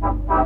తప్పకుండా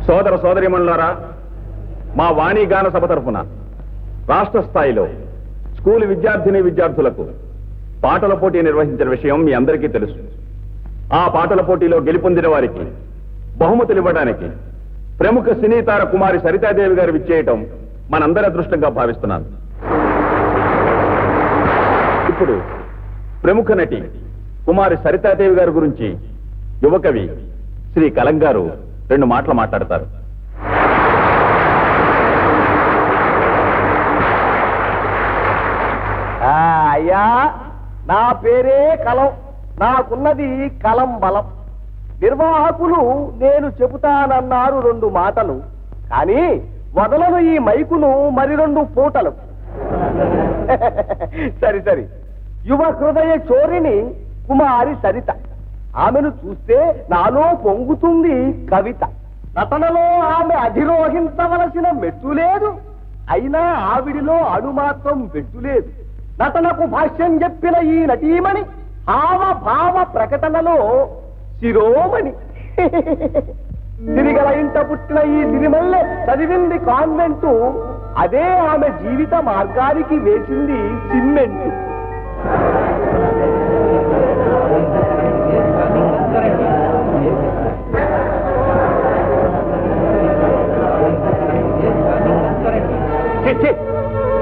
సోదర సోదరీమణులారా, మా వాణి గాన సభ తరఫున రాష్ట్ర స్థాయిలో స్కూల్ విద్యార్థిని విద్యార్థులకు పాటల పోటీ నిర్వహించిన విషయం మీ అందరికీ తెలుసు. ఆ పాటల పోటీలో గెలుపొందిన వారికి బహుమతులు ఇవ్వడానికి ప్రముఖ సినీ తార కుమారి సరితాదేవి గారు విచ్చేయటం మనందరి అదృష్టంగా భావిస్తున్నాను. ఇప్పుడు ప్రముఖ నటి కుమారి సరితాదేవి గారి గురించి యువకవి శ్రీ కలం గారు 2 మాటలు మాట్లాడతారు. అయ్యా, నా పేరే కలం, నాకున్నది కలం బలం. నిర్వాహకులు నేను చెబుతానన్నారు 2 మాటలు, కానీ వదలను ఈ మైకును మరి 2 పూటలు. సరి సరి, యువ హృదయ చోరిని కుమారి సరిత. ఆమెను చూస్తే నాలో పొంగుతుంది కవిత. నటనలో ఆమె అధిరోహించవలసిన మెట్టు లేదు, అయినా ఆవిడిలో అణుమాత్రం పెట్టు లేదు. నటనకు భాష్యం చెప్పిన ఈ నటీమణి హావభావ ప్రకటనలో శిరోమణి. సిరిగల ఇంట పుట్టిన ఈ సిరిమల్లె చదివింది కాన్వెంటు, అదే ఆమె జీవిత మార్గానికి వేసింది సిమెంటు.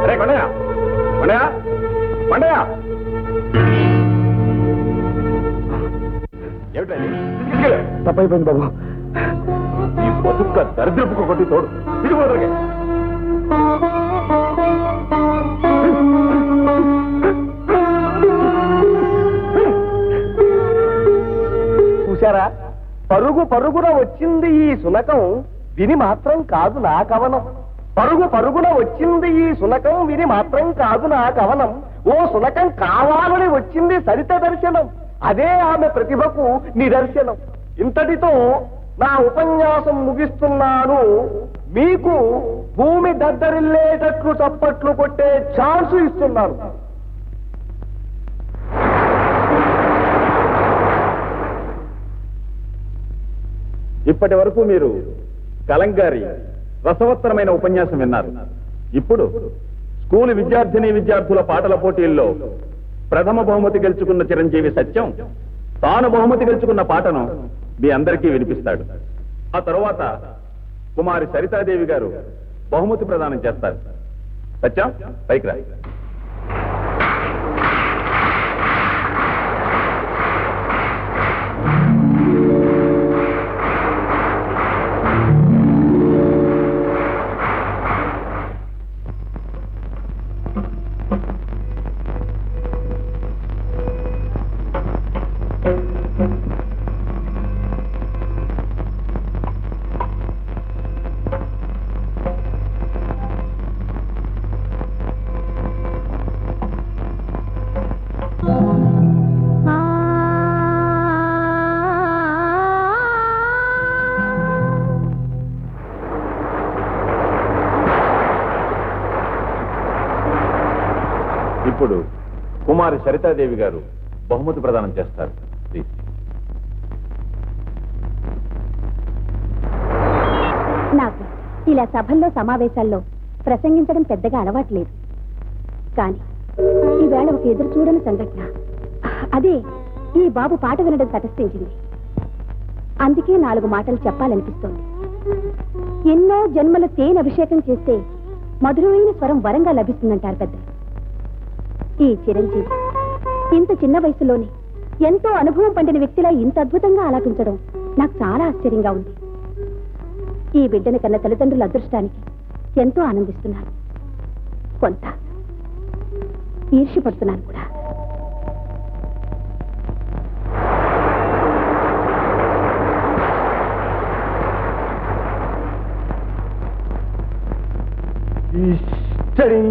అరే కొండయ్య, కొండయ్య, కొండయ్య, ఏమిటండి? తప్పైపోయింది బాబు. ఈ బతుక్క దరిద్రపు కొట్టి తోడు తిరిగిపోదరికే. చూశారా, పరుగు పరుగున వచ్చింది ఈ సునకం, విని మాత్రం కాదు నా కవనం. పరుగు పరుగున వచ్చింది ఈ సునకం, విని మాత్రం కాదు నా కవనం. ఓ సునకం కావాలని వచ్చింది సరిత దర్శనం, అదే ఆమె ప్రతిభకు నిదర్శనం. ఇంతటితో నా ఉపన్యాసం ముగిస్తున్నాను. మీకు భూమి దద్దరిల్లేటట్లు చప్పట్లు కొట్టే ఛాన్స్ ఇస్తున్నాను. ఇప్పటి వరకు మీరు కలంగారి రసవత్తరమైన ఉపన్యాసం విన్నారు. ఇప్పుడు స్కూల్ విద్యార్థిని విద్యార్థుల పాటల పోటీల్లో ప్రథమ బహుమతి గెలుచుకున్న చిరంజీవి సత్యం తాను బహుమతి గెలుచుకున్న పాటను మీ అందరికీ వినిపిస్తాడు. ఆ తరువాత కుమారి సరితాదేవి గారు బహుమతి ప్రదానం చేస్తారు. సత్యం, పైకి రా. ఇప్పుడు కుమారి సరితాదేవి గారు బహుమతి ప్రదానం చేస్తారు. ప్లీజ్. నాకు ఇలా సభల్లో సమావేశాల్లో ప్రసంగించడం పెద్దగా అలవాట్లేదు. కానీ ఈవేళ ఒక ఎదురు చూడని సంఘటన, అదే ఈ బాబు పాట వినడం తటస్థించింది. అందుకే 4 మాటలు చెప్పాలనిపిస్తోంది. ఎన్నో జన్మల తేనె అభిషేకం చేస్తే మధురమైన స్వరం వరంగా లభిస్తుందంటారు పెద్దలు. ఈ చిరంజీవి ఇంత చిన్న వయసులోనే ఎంతో అనుభవం పండిన వ్యక్తిలా ఇంత అద్భుతంగా ఆలాపించడం నాకు చాలా ఆశ్చర్యంగా ఉంది. ఈ బిడ్డని కన్న తల్లిదండ్రుల అదృష్టానికి ఎంతో ఆనందిస్తున్నాను. కొంత ఈర్ష్యపడుతున్నాను కూడా. ఇష్టడి